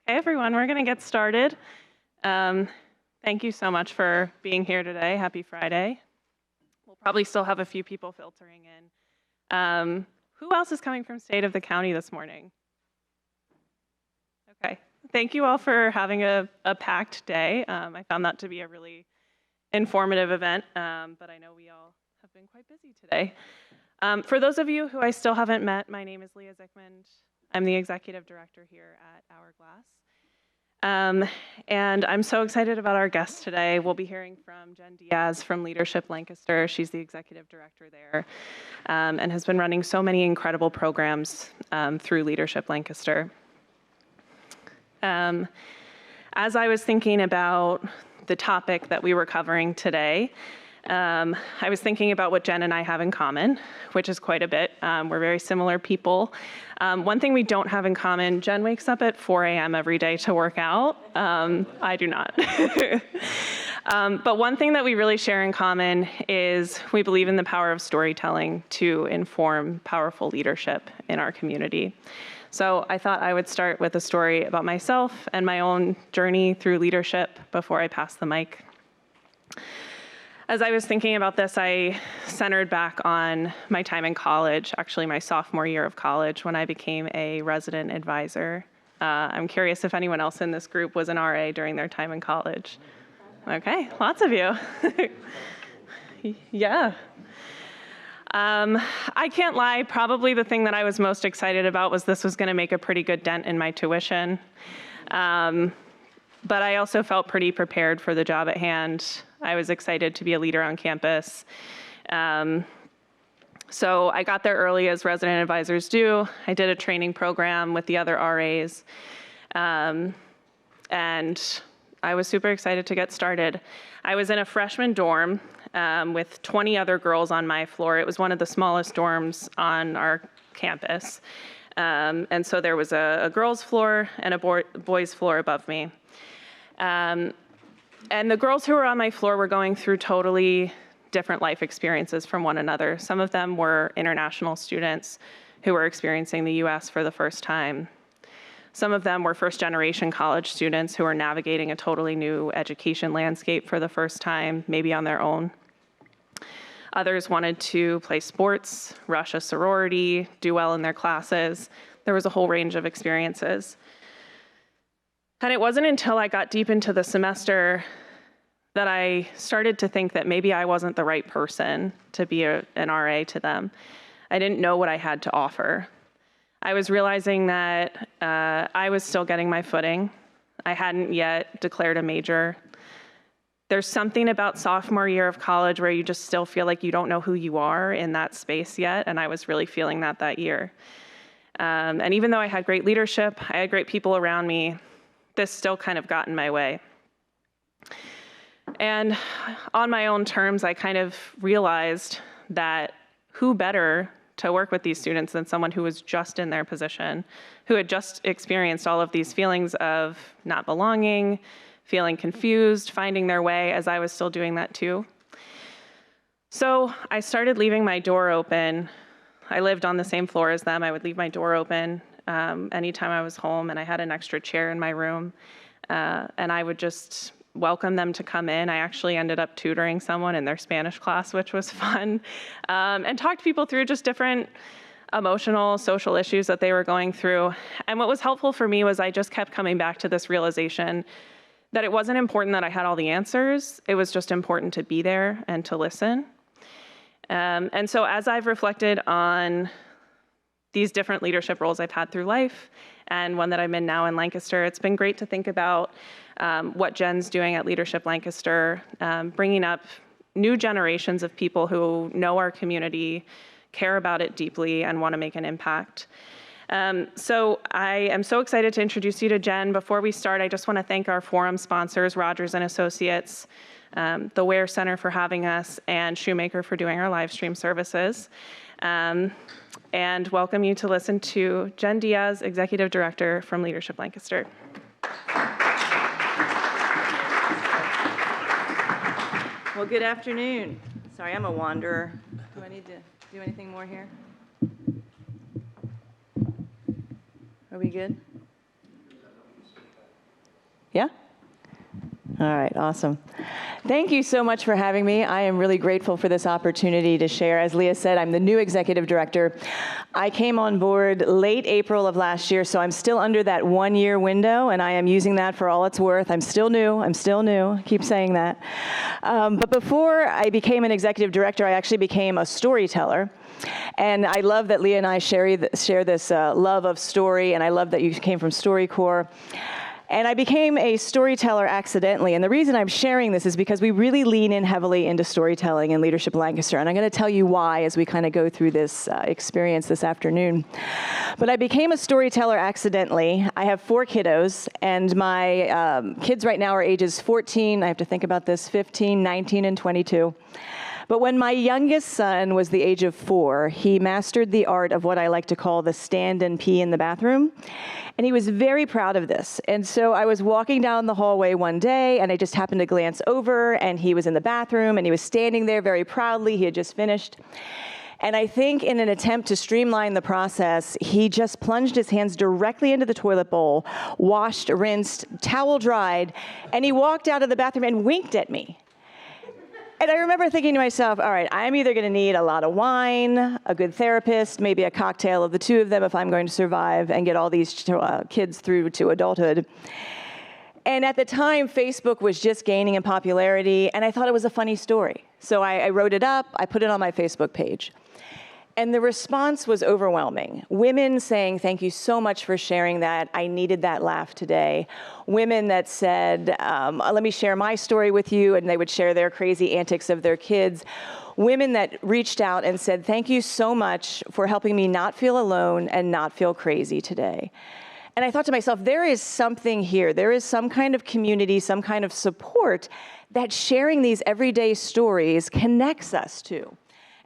Hey everyone, we're going to get started. Thank you so much for being here today. Happy Friday. We'll probably still have a few people filtering in. Who else is coming from state of the county this morning? Okay. Thank you all for having a packed day. I found that to be a really informative event, but I know we all have been quite busy today. For those of you who I still haven't met, my name is Leah Zickmund. I'm the executive director here at Hourglass. And I'm so excited about our guest today. We'll be hearing from Jen Diaz from Leadership Lancaster. She's the executive director there and has been running so many incredible programs through Leadership Lancaster. As I was thinking about the topic that we were covering today, I was thinking about what Jen and I have in common, which is quite a bit. We're very similar people. One thing we don't have in common, Jen wakes up at 4 a.m. every day to work out. I do not. But one thing that we really share in common is we believe in the power of storytelling to inform powerful leadership in our community. So I thought I would start with a story about myself and my own journey through leadership before I pass the mic. As I was thinking about this, I centered back on my time in college, actually my sophomore year of college, when I became a resident advisor. I'm curious if anyone else in this group was an RA during their time in college. Okay, lots of you. Yeah. I can't lie, probably the thing that I was most excited about was this was going to make a pretty good dent in my tuition. But I also felt pretty prepared for the job at hand. I was excited to be a leader on campus. So I got there early, as resident advisors do. I did a training program with the other RAs. And I was super excited to get started. I was in a freshman dorm with 20 other girls on my floor. It was one of the smallest dorms on our campus. And so there was a girls' floor and a boys' floor above me. And the girls who were on my floor were going through totally different life experiences from one another. Some of them were international students who were experiencing the US for the first time. Some of them were first-generation college students who were navigating a totally new education landscape for the first time, maybe on their own. Others wanted to play sports, rush a sorority, do well in their classes. There was a whole range of experiences. And it wasn't until I got deep into the semester that I started to think that maybe I wasn't the right person to be an RA to them. I didn't know what I had to offer. I was realizing that I was still getting my footing. I hadn't yet declared a major. There's something about sophomore year of college where you just still feel like you don't know who you are in that space yet, and I was really feeling that year. And even though I had great leadership, I had great people around me, this still kind of got in my way. And on my own terms, I kind of realized that who better to work with these students than someone who was just in their position, who had just experienced all of these feelings of not belonging, feeling confused, finding their way, as I was still doing that too. So I started leaving my door open. I lived on the same floor as them. I would leave my door open anytime I was home, and I had an extra chair in my room, and I would just welcome them to come in. I actually ended up tutoring someone in their Spanish class, which was fun, and talked people through just different emotional, social issues that they were going through. And what was helpful for me was I just kept coming back to this realization that it wasn't important that I had all the answers. It was just important to be there and to listen. And so as I've reflected on these different leadership roles I've had through life and one that I'm in now in Lancaster, it's been great to think about what Jen's doing at Leadership Lancaster, bringing up new generations of people who know our community, care about it deeply, and want to make an impact. So I am so excited to introduce you to Jen. Before we start, I just want to thank our forum sponsors, Rogers & Associates, the Ware Center for having us, and Shoemaker for doing our live stream services. And welcome you to listen to Jen Diaz, Executive Director from Leadership Lancaster. Well, good afternoon. Sorry, I'm a wanderer. Do I need to do anything more here? Are we good? Yeah? All right, awesome. Thank you so much for having me. I am really grateful for this opportunity to share. As Leah said, I'm the new executive director. I came on board late April of last year, so I'm still under that 1-year window, and I am using that for all it's worth. I'm still new. I keep saying that. But before I became an executive director, I actually became a storyteller. And I love that Leah and I share this love of story, and I love that you came from StoryCorps. And I became a storyteller accidentally. And the reason I'm sharing this is because we really lean in heavily into storytelling in Leadership Lancaster. And I'm going to tell you why as we kind of go through this experience this afternoon. But I became a storyteller accidentally. I have 4 kiddos, and my kids right now are ages 14, I have to think about this, 15, 19, and 22. But when my youngest son was the age of 4, he mastered the art of what I like to call the stand and pee in the bathroom. And he was very proud of this. And so I was walking down the hallway one day, and I just happened to glance over, and he was in the bathroom, and he was standing there very proudly. He had just finished. And I think in an attempt to streamline the process, he just plunged his hands directly into the toilet bowl, washed, rinsed, towel dried, and he walked out of the bathroom and winked at me. And I remember thinking to myself, all right, I'm either going to need a lot of wine, a good therapist, maybe a cocktail of the 2 of them if I'm going to survive and get all these kids through to adulthood. And at the time, Facebook was just gaining in popularity, and I thought it was a funny story. So I wrote it up, I put it on my Facebook page. And the response was overwhelming. Women saying, thank you so much for sharing that. I needed that laugh today. Women that said, let me share my story with you, and they would share their crazy antics of their kids. Women that reached out and said, thank you so much for helping me not feel alone and not feel crazy today. And I thought to myself, there is something here. There is some kind of community, some kind of support that sharing these everyday stories connects us to.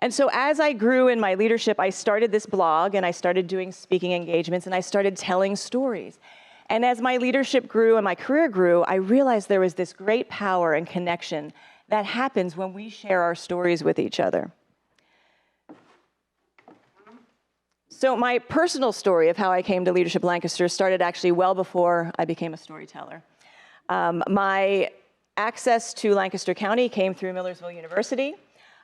And so as I grew in my leadership, I started this blog, and I started doing speaking engagements, and I started telling stories. And as my leadership grew and my career grew, I realized there was this great power and connection that happens when we share our stories with each other. So my personal story of how I came to Leadership Lancaster started actually well before I became a storyteller. My access to Lancaster County came through Millersville University.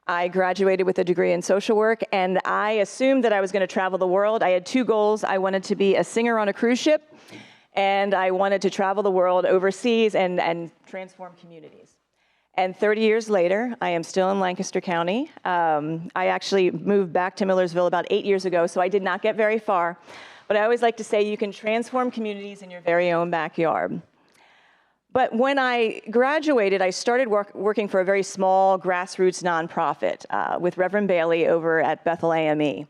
I graduated with a degree in social work, and I assumed that I was going to travel the world. I had 2 goals. I wanted to be a singer on a cruise ship, and I wanted to travel the world overseas and transform communities. And 30 years later, I am still in Lancaster County. I actually moved back to Millersville about 8 years ago, so I did not get very far. But I always like to say you can transform communities in your very own backyard. But when I graduated, I started working for a very small grassroots nonprofit with Reverend Bailey over at Bethel AME.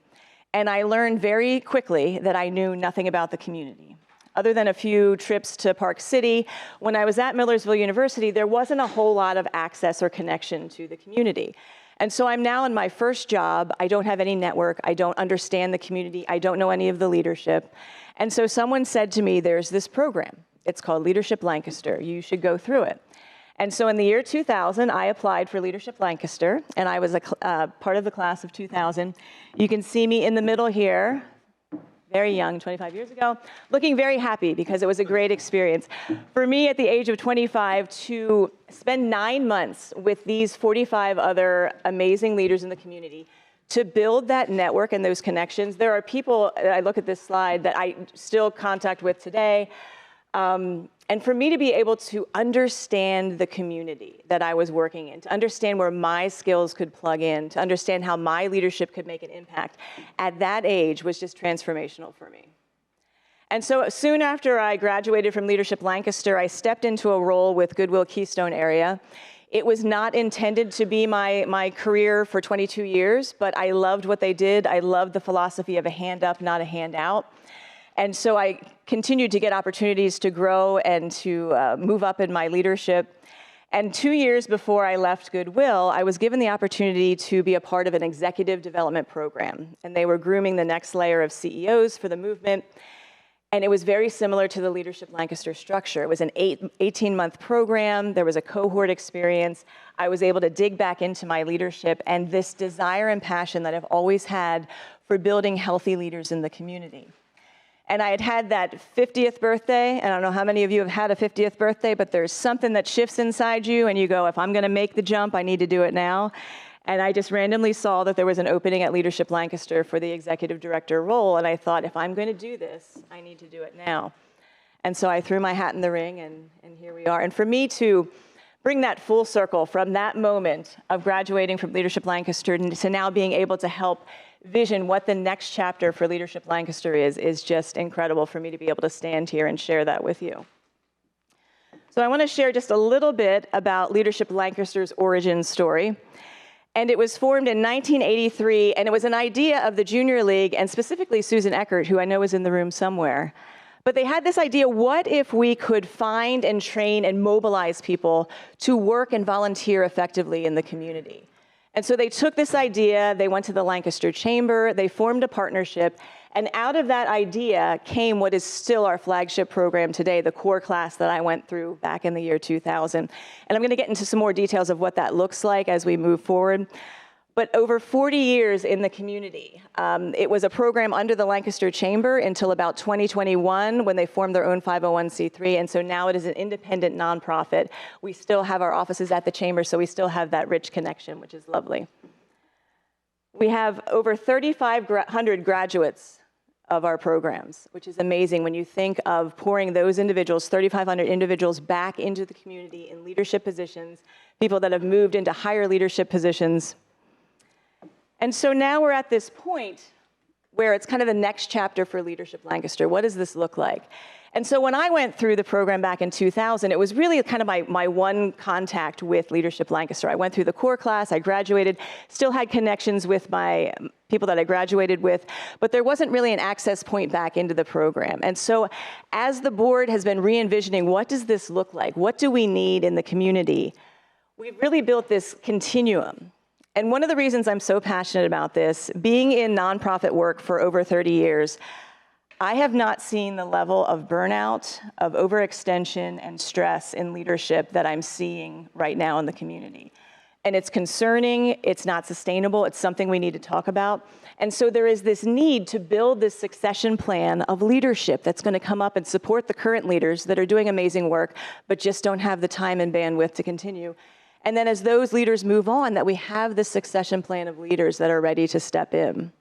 And I learned very quickly that I knew nothing about the community. Other than a few trips to Park City, when I was at Millersville University, there wasn't a whole lot of access or connection to the community. And so I'm now in my first job. I don't have any network. I don't understand the community. I don't know any of the leadership. And so someone said to me, there's this program. It's called Leadership Lancaster. You should go through it. And so in the year 2000, I applied for Leadership Lancaster, and I was a part of the class of 2000. You can see me in the middle here, very young, 25 years ago, looking very happy because it was a great experience. For me, at the age of 25, to spend 9 months with these 45 other amazing leaders in the community, to build that network and those connections. There are people, I look at this slide, that I still contact with today. And for me to be able to understand the community that I was working in, to understand where my skills could plug in, to understand how my leadership could make an impact at that age was just transformational for me. And so soon after I graduated from Leadership Lancaster, I stepped into a role with Goodwill Keystone Area. It was not intended to be my career for 22 years, but I loved what they did. I loved the philosophy of a hand up, not a hand out. And so I continued to get opportunities to grow and to move up in my leadership. And 2 years before I left Goodwill, I was given the opportunity to be a part of an executive development program. And they were grooming the next layer of CEOs for the movement. And it was very similar to the Leadership Lancaster structure. It was an 18-month program. There was a cohort experience. I was able to dig back into my leadership and this desire and passion that I've always had for building healthy leaders in the community. And I had had that 50th birthday, and I don't know how many of you have had a 50th birthday, but there's something that shifts inside you, and you go, if I'm gonna make the jump, I need to do it now. And I just randomly saw that there was an opening at Leadership Lancaster for the executive director role, and I thought, if I'm gonna do this, I need to do it now. And so I threw my hat in the ring, and here we are. And for me to bring that full circle from that moment of graduating from Leadership Lancaster to now being able to help vision what the next chapter for Leadership Lancaster is just incredible for me to be able to stand here and share that with you. So I want to share just a little bit about Leadership Lancaster's origin story. And it was formed in 1983, and it was an idea of the Junior League, and specifically Susan Eckert, who I know is in the room somewhere. But they had this idea, what if we could find and train and mobilize people to work and volunteer effectively in the community? And so they took this idea, they went to the Lancaster Chamber, they formed a partnership, and out of that idea came what is still our flagship program today, the core class that I went through back in the year 2000. And I'm gonna get into some more details of what that looks like as we move forward. But over 40 years in the community. It was a program under the Lancaster Chamber until about 2021 when they formed their own 501c3, and so now it is an independent nonprofit. We still have our offices at the Chamber, so we still have that rich connection, which is lovely. We have over 3,500 graduates of our programs, which is amazing when you think of pouring those individuals, 3,500 individuals, back into the community in leadership positions, people that have moved into higher leadership positions. And so now we're at this point where it's kind of the next chapter for Leadership Lancaster. What does this look like? And so when I went through the program back in 2000, it was really kind of my one contact with Leadership Lancaster. I went through the core class, I graduated, still had connections with my people that I graduated with, but there wasn't really an access point back into the program. And so as the board has been re-envisioning, what does this look like? What do we need in the community? We've really built this continuum. And one of the reasons I'm so passionate about this, being in nonprofit work for over 30 years, I have not seen the level of burnout, of overextension and stress in leadership that I'm seeing right now in the community. And it's concerning, it's not sustainable, it's something we need to talk about. And so there is this need to build this succession plan of leadership that's going to come up and support the current leaders that are doing amazing work, but just don't have the time and bandwidth to continue. And then as those leaders move on, that we have this succession plan of leaders that are ready to step in.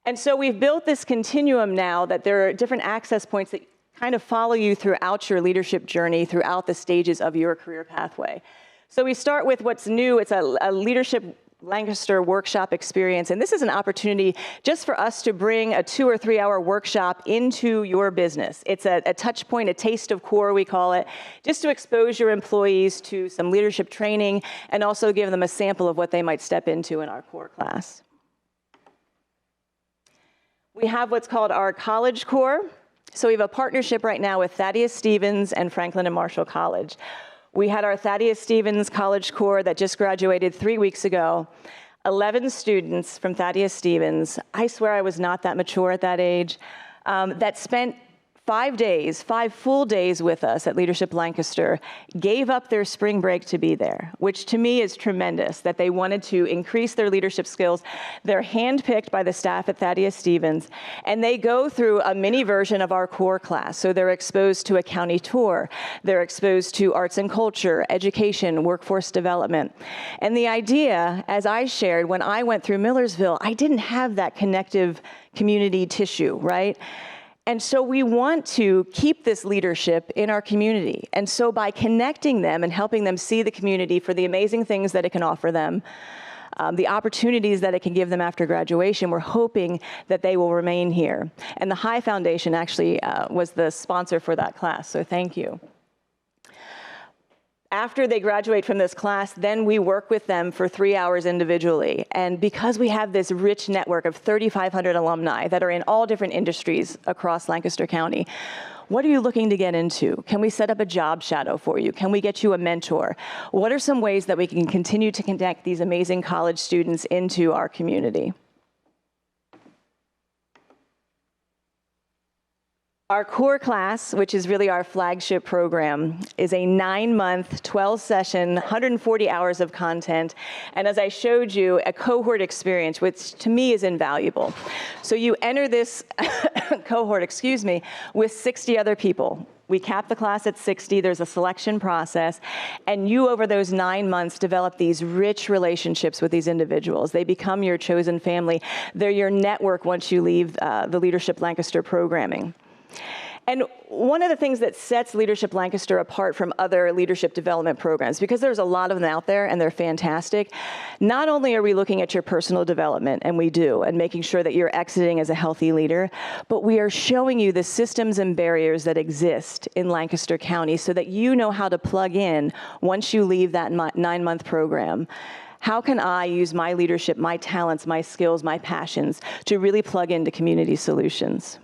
And so we've built this continuum now that there are different access points that kind of follow you throughout your leadership journey, throughout the stages of your career pathway. So we start with what's new. It's a Leadership Lancaster workshop experience, and this is an opportunity just for us to bring a 2 or 3 hour workshop into your business. It's a touch point, a taste of core, we call it, just to expose your employees to some leadership training and also give them a sample of what they might step into in our core class. We have what's called our College Core. So we have a partnership right now with Thaddeus Stevens and Franklin and Marshall College. We had our Thaddeus Stevens College Core that just graduated 3 weeks ago. 11 students from Thaddeus Stevens. I swear I was not that mature at that age, that spent 5 days, 5 full days with us at Leadership Lancaster, gave up their spring break to be there, which to me is tremendous, that they wanted to increase their leadership skills. They're handpicked by the staff at Thaddeus Stevens, and they go through a mini version of our core class. So they're exposed to a county tour, they're exposed to arts and culture, education, workforce development. And the idea, as I shared, when I went through Millersville, I didn't have that connective community tissue, right? And so we want to keep this leadership in our community. And so by connecting them and helping them see the community for the amazing things that it can offer them, the opportunities that it can give them after graduation, we're hoping that they will remain here. And the High Foundation actually was the sponsor for that class, so thank you. After they graduate from this class, then we work with them for 3 hours individually. And because we have this rich network of 3,500 alumni that are in all different industries across Lancaster County, what are you looking to get into? Can we set up a job shadow for you? Can we get you a mentor? What are some ways that we can continue to connect these amazing college students into our community? Our core class, which is really our flagship program, is a 9-month, 12-session, 140 hours of content, and as I showed you, a cohort experience, which to me is invaluable. So you enter this cohort, excuse me, with 60 other people. We cap the class at 60, there's a selection process, and you over those 9 months develop these rich relationships with these individuals. They become your chosen family. They're your network once you leave the Leadership Lancaster programming. And one of the things that sets Leadership Lancaster apart from other leadership development programs, because there's a lot of them out there and they're fantastic, not only are we looking at your personal development, and we do, and making sure that you're exiting as a healthy leader, but we are showing you the systems and barriers that exist in Lancaster County so that you know how to plug in once you leave that 9-month program. How can I use my leadership, my talents, my skills, my passions to really plug into community solutions?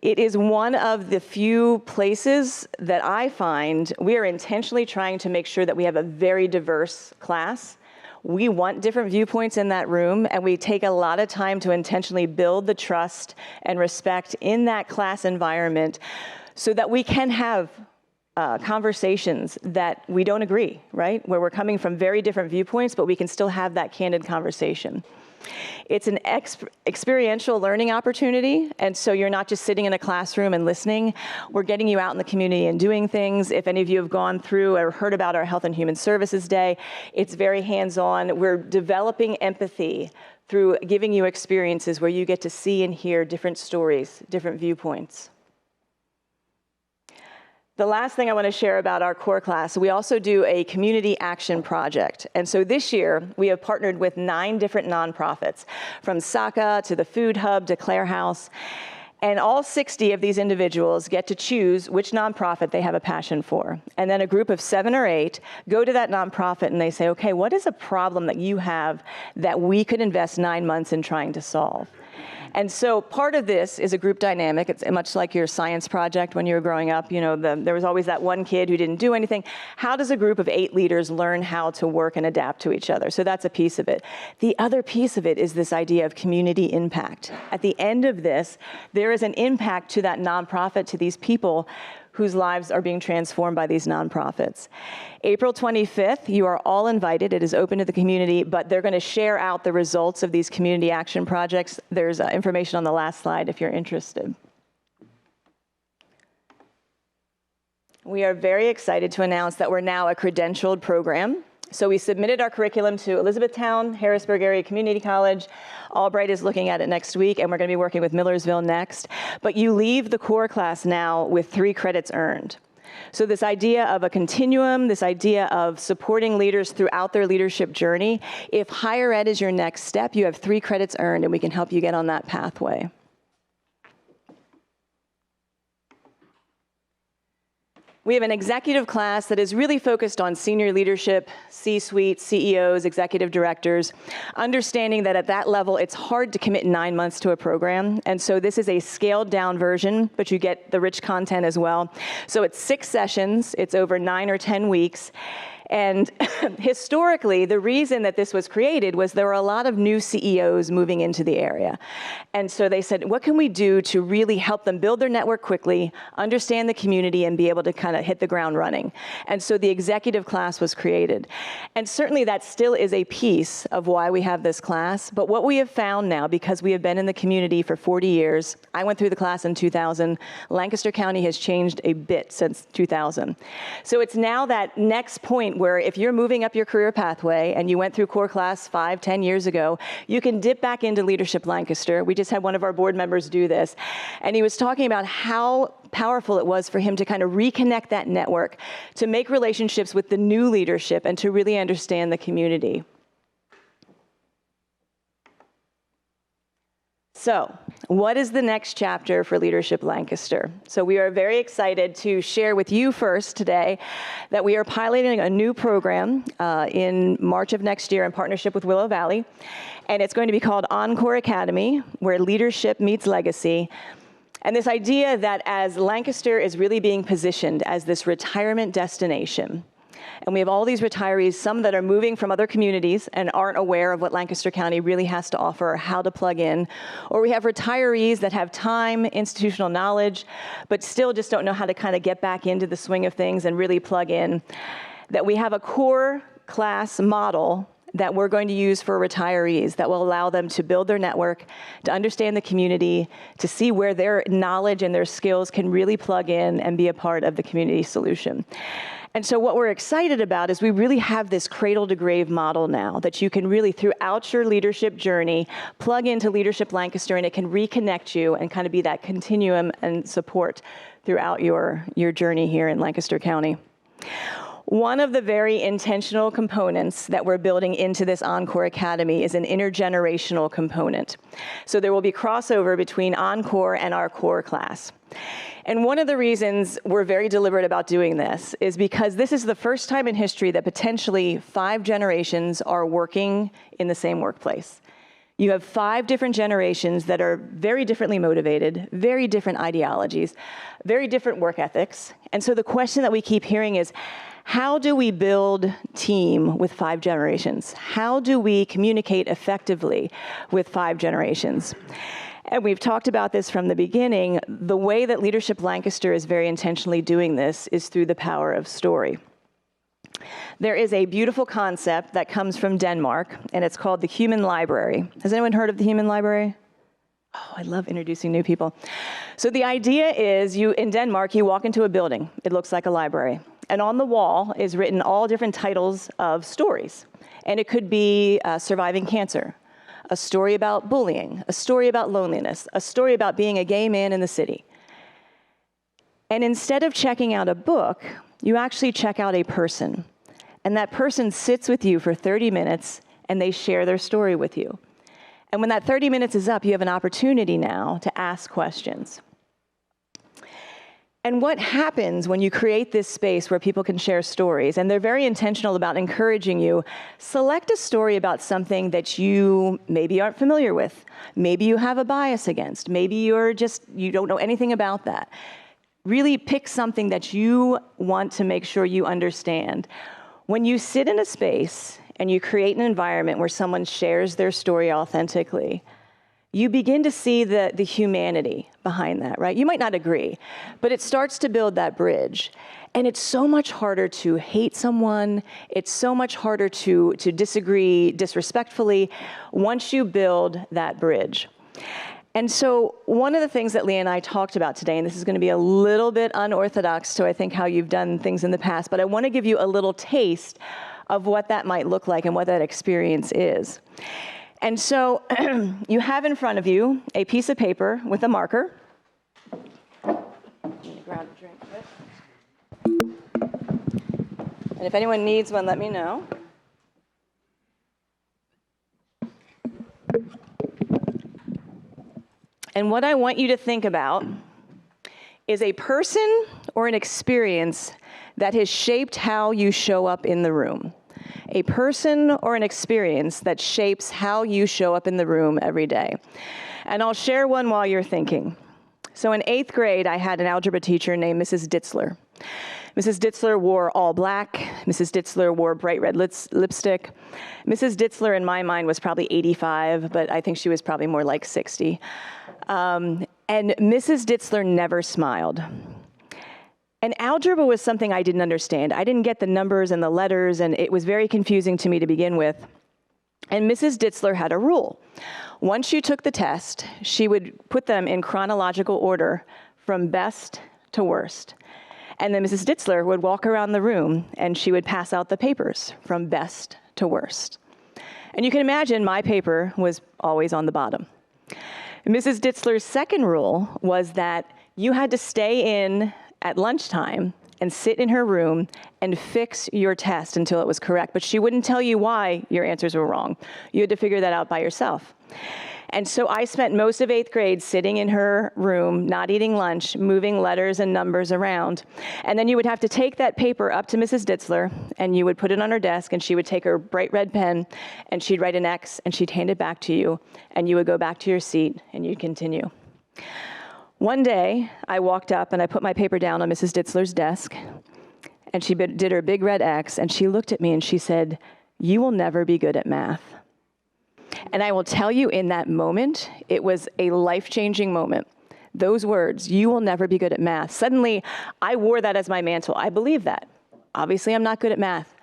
It is one of the few places that I find we are intentionally trying to make sure that we have a very diverse class. We want different viewpoints in that room, and we take a lot of time to intentionally build the trust and respect in that class environment so that we can have conversations that we don't agree, right? Where we're coming from very different viewpoints, but we can still have that candid conversation. It's an experiential learning opportunity, and so you're not just sitting in a classroom and listening. We're getting you out in the community and doing things. If any of you have gone through or heard about our Health and Human Services Day, it's very hands-on. We're developing empathy through giving you experiences where you get to see and hear different stories, different viewpoints. The last thing I want to share about our core class, we also do a community action project. And so this year, we have partnered with 9 different nonprofits, from SACA to the Food Hub to Clare House. And all 60 of these individuals get to choose which nonprofit they have a passion for. And then a group of 7 or 8 go to that nonprofit and they say, okay, what is a problem that you have that we could invest 9 months in trying to solve? And so part of this is a group dynamic. It's much like your science project when you were growing up. You know, there was always that one kid who didn't do anything. How does a group of 8 leaders learn how to work and adapt to each other? So that's a piece of it. The other piece of it is this idea of community impact. At the end of this, there is an impact to that nonprofit, to these people whose lives are being transformed by these nonprofits. April 25th, you are all invited. It is open to the community, but they're going to share out the results of these community action projects. There's information on the last slide if you're interested. We are very excited to announce that we're now a credentialed program. So we submitted our curriculum to Elizabethtown, Harrisburg Area Community College. Albright is looking at it next week, and we're going to be working with Millersville next. But you leave the core class now with 3 credits earned. So this idea of a continuum, this idea of supporting leaders throughout their leadership journey, if higher ed is your next step, you have 3 credits earned, and we can help you get on that pathway. We have an executive class that is really focused on senior leadership, C-suite, CEOs, executive directors, understanding that at that level, it's hard to commit 9 months to a program. And so this is a scaled down version, but you get the rich content as well. So it's 6 sessions. It's over 9 or 10 weeks. And historically, the reason that this was created was there were a lot of new CEOs moving into the area. And so they said, what can we do to really help them build their network quickly, understand the community, and be able to kind of hit the ground running? And so the executive class was created. And certainly that still is a piece of why we have this class. But what we have found now, because we have been in the community for 40 years, I went through the class in 2000, Lancaster County has changed a bit since 2000. So it's now that next point where if you're moving up your career pathway and you went through core class 5, 10 years ago, you can dip back into Leadership Lancaster. We just had one of our board members do this. And he was talking about how powerful it was for him to kind of reconnect that network, to make relationships with the new leadership and to really understand the community. So, what is the next chapter for Leadership Lancaster? So we are very excited to share with you first today that we are piloting a new program in March of next year in partnership with Willow Valley. And it's going to be called EnCore Academy, where leadership meets legacy. And this idea that as Lancaster is really being positioned as this retirement destination, and we have all these retirees, some that are moving from other communities and aren't aware of what Lancaster County really has to offer or how to plug in. Or we have retirees that have time, institutional knowledge, but still just don't know how to kind of get back into the swing of things and really plug in. That we have a core class model that we're going to use for retirees that will allow them to build their network, to understand the community, to see where their knowledge and their skills can really plug in and be a part of the community solution. And so what we're excited about is we really have this cradle to grave model now that you can really, throughout your leadership journey, plug into Leadership Lancaster, and it can reconnect you and kind of be that continuum and support throughout your journey here in Lancaster County. One of the very intentional components that we're building into this EnCore Academy is an intergenerational component. So there will be crossover between EnCore and our core class. And one of the reasons we're very deliberate about doing this is because this is the first time in history that potentially 5 generations are working in the same workplace. You have 5 different generations that are very differently motivated, very different ideologies, very different work ethics. And so the question that we keep hearing is, how do we build team with 5 generations? How do we communicate effectively with 5 generations? And we've talked about this from the beginning. The way that Leadership Lancaster is very intentionally doing this is through the power of story. There is a beautiful concept that comes from Denmark, and it's called the human library. Has anyone heard of the human library? Oh, I love introducing new people. So the idea is in Denmark, you walk into a building. It looks like a library. And on the wall is written all different titles of stories. And it could be surviving cancer, a story about bullying, a story about loneliness, a story about being a gay man in the city. And instead of checking out a book, you actually check out a person. And that person sits with you for 30 minutes, and they share their story with you. And when that 30 minutes is up, you have an opportunity now to ask questions. And what happens when you create this space where people can share stories, and they're very intentional about encouraging you, select a story about something that you maybe aren't familiar with, maybe you have a bias against, maybe you don't know anything about that. Really pick something that you want to make sure you understand. When you sit in a space and you create an environment where someone shares their story authentically, you begin to see the humanity behind that, right? You might not agree, but it starts to build that bridge. And it's so much harder to hate someone. It's so much harder to disagree disrespectfully once you build that bridge. And so one of the things that Leah and I talked about today, and this is going to be a little bit unorthodox to I think how you've done things in the past, but I want to give you a little taste of what that might look like and what that experience is. And so you have in front of you a piece of paper with a marker. I'm going to grab a drink quick. And if anyone needs one, let me know. And what I want you to think about is a person or an experience that has shaped how you show up in the room. A person or an experience that shapes how you show up in the room every day. And I'll share one while you're thinking. So in 8th grade, I had an algebra teacher named Mrs. Ditzler. Mrs. Ditzler wore all black. Mrs. Ditzler wore bright red lipstick. Mrs. Ditzler, in my mind, was probably 85, but I think she was probably more like 60. And Mrs. Ditzler never smiled. And algebra was something I didn't understand. I didn't get the numbers and the letters, and it was very confusing to me to begin with. And Mrs. Ditzler had a rule. Once you took the test, she would put them in chronological order from best to worst. And then Mrs. Ditzler would walk around the room, and she would pass out the papers from best to worst. And you can imagine my paper was always on the bottom. Mrs. Ditzler's second rule was that you had to stay in at lunchtime and sit in her room and fix your test until it was correct. But she wouldn't tell you why your answers were wrong. You had to figure that out by yourself. And so I spent most of 8th grade sitting in her room, not eating lunch, moving letters and numbers around. And then you would have to take that paper up to Mrs. Ditzler, and you would put it on her desk, and she would take her bright red pen, and she'd write an X, and she'd hand it back to you, and you would go back to your seat, and you'd continue. One day, I walked up, and I put my paper down on Mrs. Ditzler's desk, and she did her big red X, and she looked at me, and she said, "You will never be good at math." And I will tell you, in that moment, it was a life-changing moment. Those words, "You will never be good at math." Suddenly, I wore that as my mantle. I believe that. Obviously, I'm not good at math.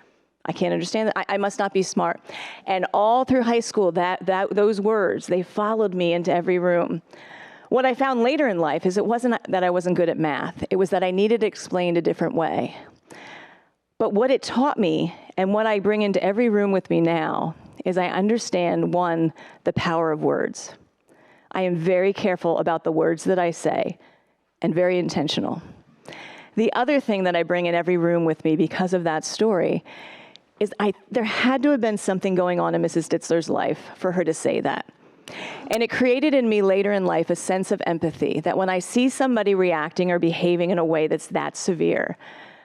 I can't understand that. I must not be smart. And all through high school, those words, they followed me into every room. What I found later in life is it wasn't that I wasn't good at math. It was that I needed it explained a different way. But what it taught me, and what I bring into every room with me now, is I understand, one, the power of words. I am very careful about the words that I say, and very intentional. The other thing that I bring in every room with me because of that story is there had to have been something going on in Mrs. Ditzler's life for her to say that. And it created in me later in life a sense of empathy, that when I see somebody reacting or behaving in a way that's that severe,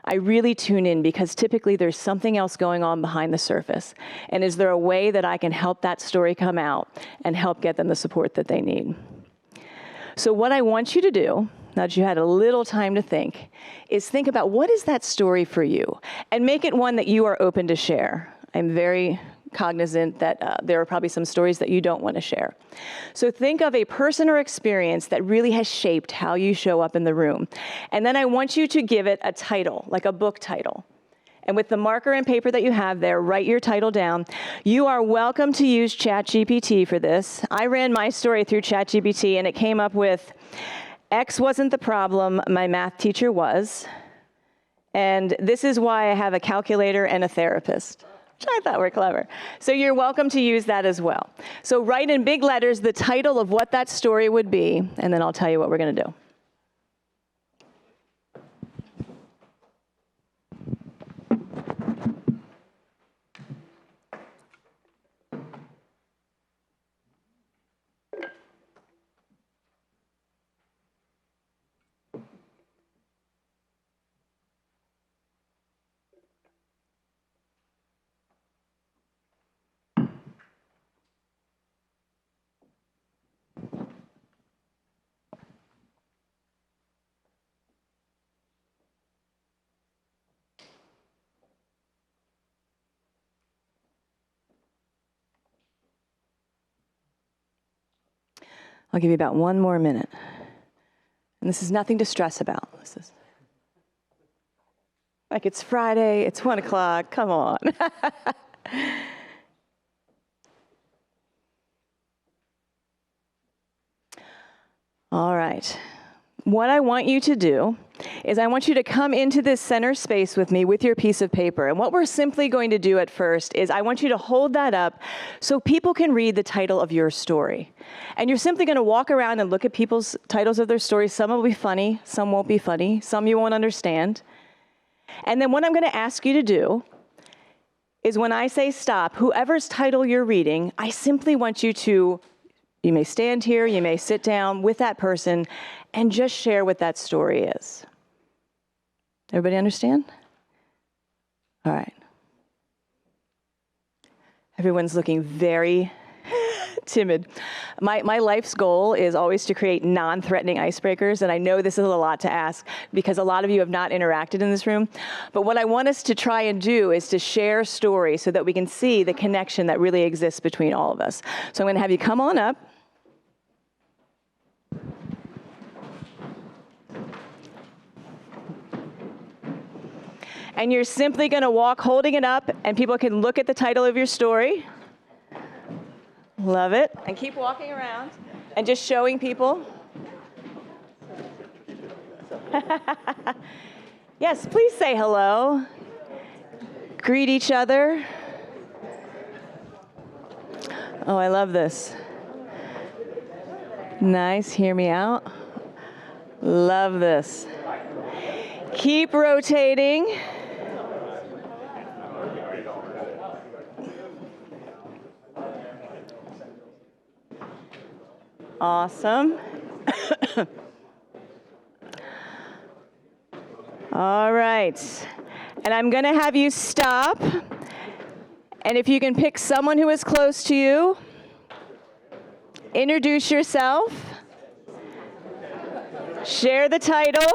I really tune in, because typically there's something else going on behind the surface. And is there a way that I can help that story come out and help get them the support that they need? So what I want you to do, now that you had a little time to think, is think about, what is that story for you? And make it one that you are open to share. I'm very cognizant that there are probably some stories that you don't want to share. So think of a person or experience that really has shaped how you show up in the room. And then I want you to give it a title, like a book title. And with the marker and paper that you have there, write your title down. You are welcome to use ChatGPT for this. I ran my story through ChatGPT, and it came up with, X wasn't the problem, my math teacher was. And this is why I have a calculator and a therapist, which I thought were clever. So you're welcome to use that as well. So write in big letters the title of what that story would be, and then I'll tell you what we're going to do. I'll give you about 1 more minute. And this is nothing to stress about. This is like it's Friday, it's 1 o'clock, come on. All right. What I want you to do is I want you to come into this center space with me with your piece of paper. And what we're simply going to do at first is I want you to hold that up so people can read the title of your story. And you're simply going to walk around and look at people's titles of their stories. Some will be funny, some won't be funny, some you won't understand. And then what I'm going to ask you to do is when I say stop, whoever's title you're reading, I simply want you to, you may stand here, you may sit down with that person, and just share what that story is. Everybody understand? All right. Everyone's looking very timid. My life's goal is always to create non-threatening icebreakers, and I know this is a lot to ask because a lot of you have not interacted in this room. But what I want us to try and do is to share stories so that we can see the connection that really exists between all of us. So I'm going to have you come on up. And you're simply going to walk holding it up, and people can look at the title of your story. Love it. And keep walking around and just showing people. Yes, please say hello. Greet each other. Oh, I love this. Nice. Hear me out. Love this. Keep rotating. Awesome. All right. And I'm going to have you stop. And if you can pick someone who is close to you, introduce yourself, share the title.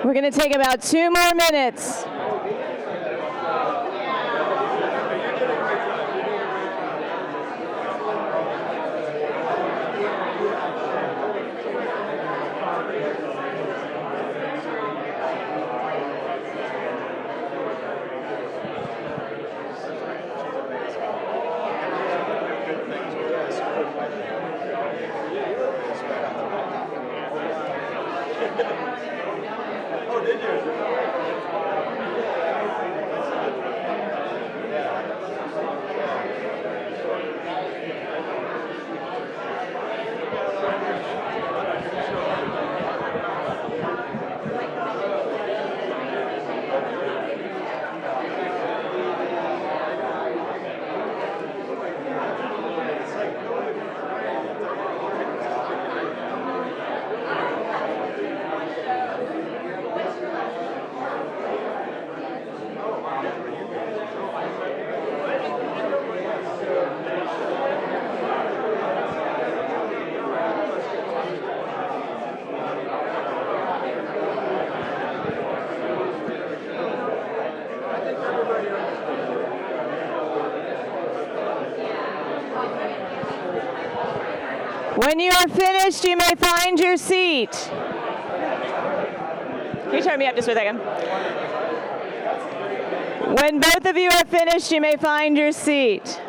We're going to take about 2 more minutes. When you are finished, you may find your seat. Can you turn me up just for a second? When both of you are finished, you may find your seat.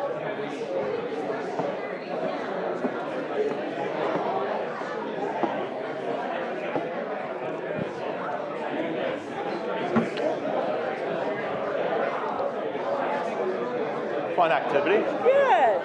Fun activity. Yes.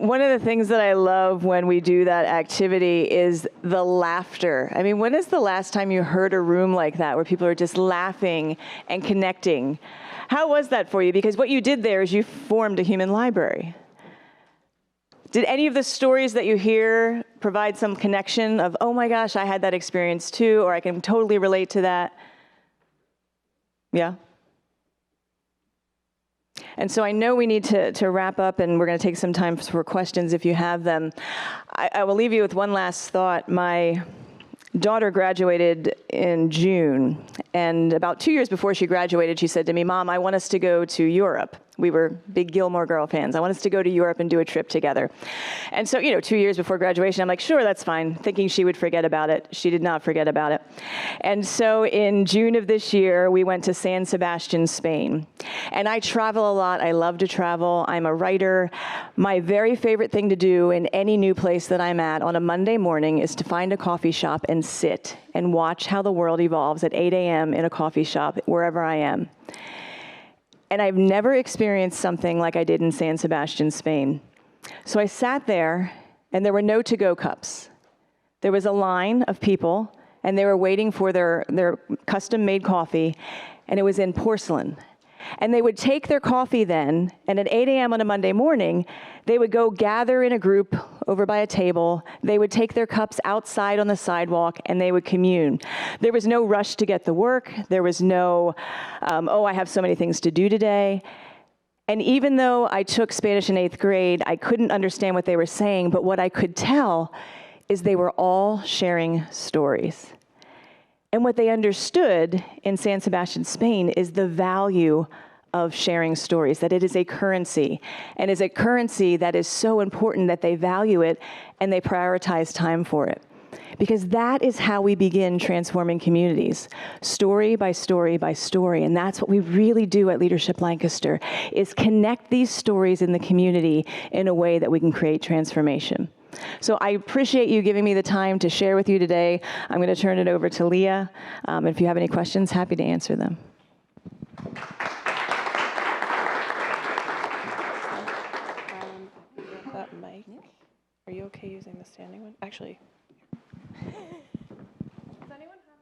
One of the things that I love when we do that activity is the laughter. I mean, when is the last time you heard a room like that where people are just laughing and connecting? How was that for you? Because what you did there is you formed a human library. Did any of the stories that you hear provide some connection of, oh my gosh, I had that experience too, or I can totally relate to that? Yeah? And so I know we need to wrap up, and we're going to take some time for questions if you have them. I will leave you with one last thought. My daughter graduated in June, and about 2 years before she graduated, she said to me, "Mom, I want us to go to Europe." We were big Gilmore Girl fans. "I want us to go to Europe and do a trip together." And so, 2 years before graduation, I'm like, "Sure, that's fine," thinking she would forget about it. She did not forget about it. And so in June of this year, we went to San Sebastian, Spain. And I travel a lot. I love to travel. I'm a writer. My very favorite thing to do in any new place that I'm at on a Monday morning is to find a coffee shop and sit and watch how the world evolves at 8 a.m. in a coffee shop, wherever I am. And I've never experienced something like I did in San Sebastian, Spain. So I sat there, and there were no to-go cups. There was a line of people, and they were waiting for their custom-made coffee, and it was in porcelain. And they would take their coffee then, and at 8 a.m. on a Monday morning, they would go gather in a group over by a table. They would take their cups outside on the sidewalk, and they would commune. There was no rush to get to work. There was no, oh, I have so many things to do today. And even though I took Spanish in 8th grade, I couldn't understand what they were saying, but what I could tell is they were all sharing stories. And what they understood in San Sebastian, Spain, is the value of sharing stories, that it is a currency, and is a currency that is so important that they value it and they prioritize time for it. Because that is how we begin transforming communities, story by story by story. And that's what we really do at Leadership Lancaster, is connect these stories in the community in a way that we can create transformation. So I appreciate you giving me the time to share with you today. I'm going to turn it over to Leah. If you have any questions, happy to answer them. That mic. Are you okay using the standing one? Actually. Does anyone have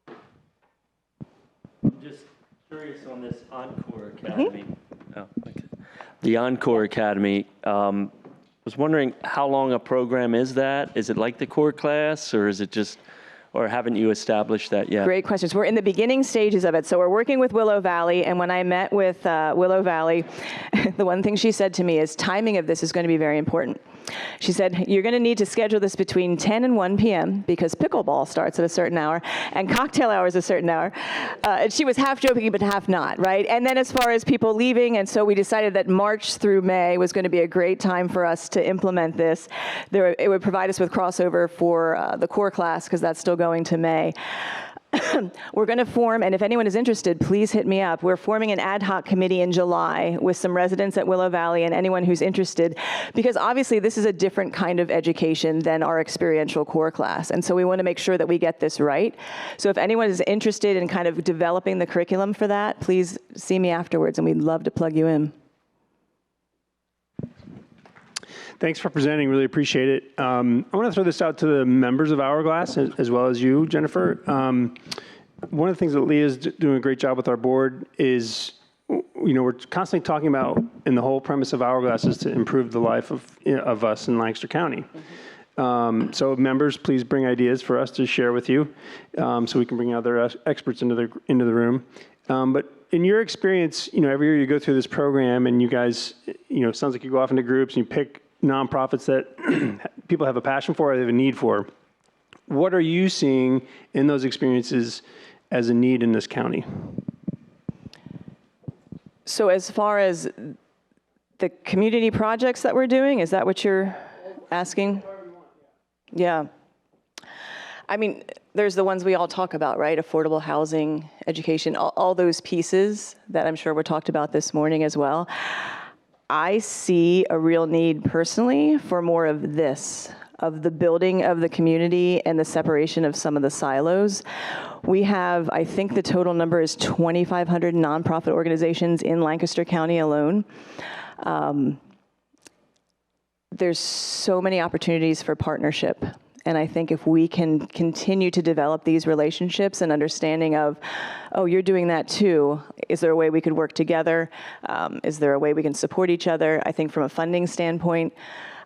a question? I'm just curious on this EnCore Academy. Oh, okay. The EnCore Academy. I was wondering how long a program is that? Is it like the core class, or is it just, or haven't you established that yet? Great questions. We're in the beginning stages of it. So we're working with Willow Valley, and when I met with Willow Valley, the one thing she said to me is timing of this is going to be very important. She said, you're going to need to schedule this between 10 and 1 p.m. because pickleball starts at a certain hour and cocktail hour is a certain hour. And she was half joking but half not, right? And then as far as people leaving, and so we decided that March through May was going to be a great time for us to implement this. It would provide us with crossover for the core class because that's still going to May. We're going to form, and if anyone is interested, please hit me up. We're forming an ad hoc committee in July with some residents at Willow Valley and anyone who's interested, because obviously this is a different kind of education than our experiential core class, and so we want to make sure that we get this right. So if anyone is interested in kind of developing the curriculum for that, please see me afterwards, and we'd love to plug you in. Thanks for presenting. Really appreciate it. I want to throw this out to the members of Hourglass as well as you, Jennifer. One of the things that Leah's doing a great job with our board is, we're constantly talking about, and the whole premise of Hourglass is to improve the life of us in Lancaster County. So members, please bring ideas for us to share with you, so we can bring other experts into the room. But in your experience, every year you go through this program, and you guys, it sounds like you go off into groups and you pick nonprofits that people have a passion for or they have a need for. What are you seeing in those experiences as a need in this county? So as far as the community projects that we're doing, is that what you're asking? Yeah. I mean, there's the ones we all talk about, right? Affordable housing, education, all those pieces that I'm sure were talked about this morning as well. I see a real need personally for more of this, of the building of the community and the separation of some of the silos. We have, I think the total number is 2,500 nonprofit organizations in Lancaster County alone. there's so many opportunities for partnership. And I think if we can continue to develop these relationships and understanding of, oh, you're doing that too, is there a way we could work together? Is there a way we can support each other? I think from a funding standpoint,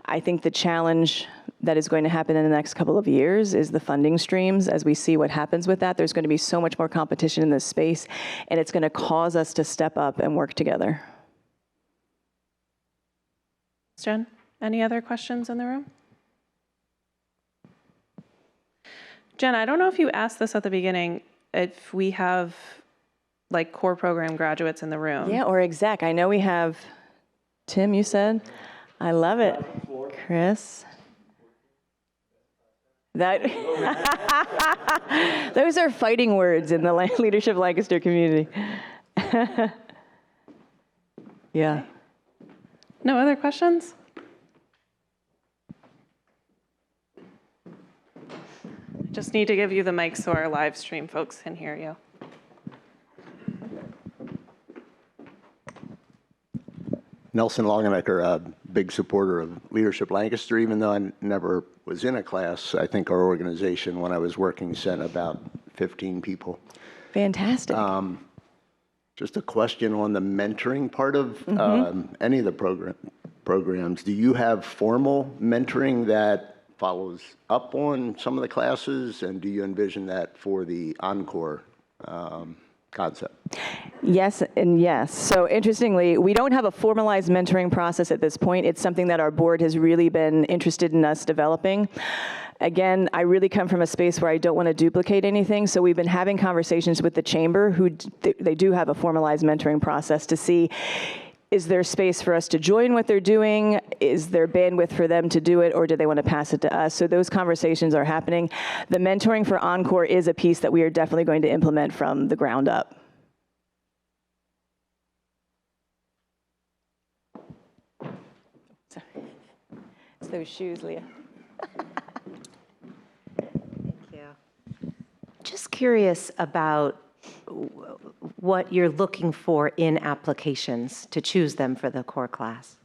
I think the challenge that is going to happen in the next couple of years is the funding streams. As we see what happens with that, there's going to be so much more competition in this space, and it's going to cause us to step up and work together. Jen, any other questions in the room? Jen, I don't know if you asked this at the beginning, if we have like core program graduates in the room. Yeah, or exec. I know we have, Tim, you said? I love it. Chris? That those are fighting words in the Leadership Lancaster community. Yeah. No other questions? Just need to give you the mic so our live stream folks can hear you. Nelson Longenecker, a big supporter of Leadership Lancaster, even though I never was in a class. I think our organization, when I was working, sent about 15 people. Fantastic. Just a question on the mentoring part of any of the programs. Do you have formal mentoring that follows up on some of the classes, and do you envision that for the EnCore concept? Yes and yes. So interestingly, we don't have a formalized mentoring process at this point. It's something that our board has really been interested in us developing. Again, I really come from a space where I don't want to duplicate anything, so we've been having conversations with the chamber, who they do have a formalized mentoring process to see, is there space for us to join what they're doing? Is there bandwidth for them to do it, or do they want to pass it to us? So those conversations are happening. The mentoring for EnCore is a piece that we are definitely going to implement from the ground up. It's those shoes, Leah. Thank you. Just curious about what you're looking for in applications to choose them for the core class.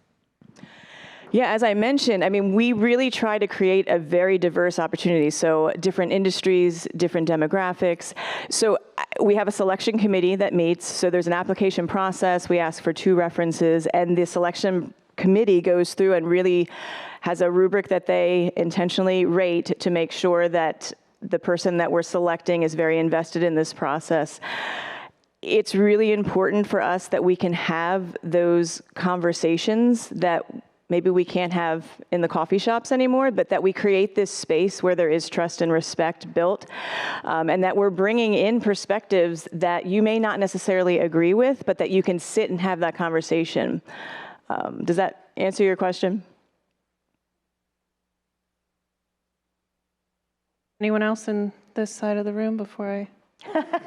Yeah, as I mentioned, I mean, we really try to create a very diverse opportunity. So different industries, different demographics. So we have a selection committee that meets. So there's an application process. We ask for 2 references, and the selection committee goes through and really has a rubric that they intentionally rate to make sure that the person that we're selecting is very invested in this process. It's really important for us that we can have those conversations that maybe we can't have in the coffee shops anymore, but that we create this space where there is trust and respect built, and that we're bringing in perspectives that you may not necessarily agree with, but that you can sit and have that conversation. Does that answer your question? Anyone else in this side of the room before I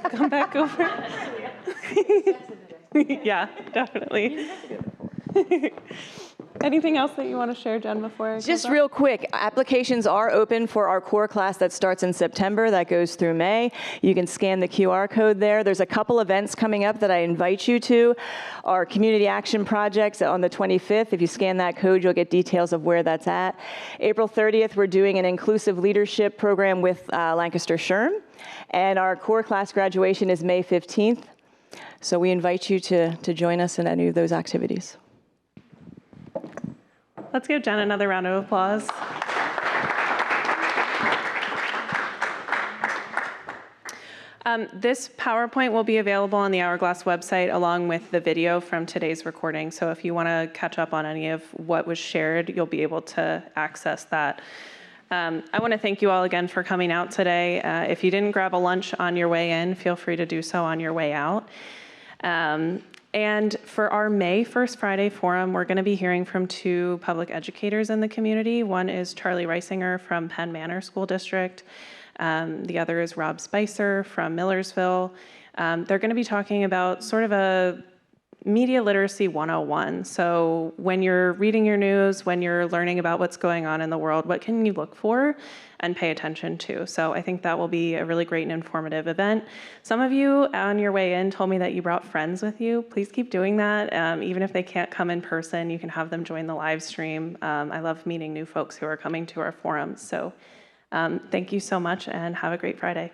come back over? Yeah, definitely. Anything else that you want to share, Jen, before I Just real quick, applications are open for our core class that starts in September, that goes through May. You can scan the QR code there. There's a couple events coming up that I invite you to. Our community action projects on the 25th. If you scan that code, you'll get details of where that's at. April 30th, we're doing an inclusive leadership program with Lancaster SHRM. And our core class graduation is May 15th. So we invite you to join us in any of those activities. Let's give Jen another round of applause. This PowerPoint will be available on the Hourglass website along with the video from today's recording. So if you want to catch up on any of what was shared, you'll be able to access that. I want to thank you all again for coming out today. If you didn't grab a lunch on your way in, feel free to do so on your way out. And for our May First Friday Forum, we're going to be hearing from 2 public educators in the community. One is Charlie Reisinger from Penn Manor School District. The other is Rob Spicer from Millersville. They're going to be talking about sort of a Media Literacy 101. So when you're reading your news, when you're learning about what's going on in the world, what can you look for and pay attention to? So I think that will be a really great and informative event. Some of you on your way in told me that you brought friends with you. Please keep doing that. Even if they can't come in person, you can have them join the live stream. I love meeting new folks who are coming to our forums. So thank you so much and have a great Friday.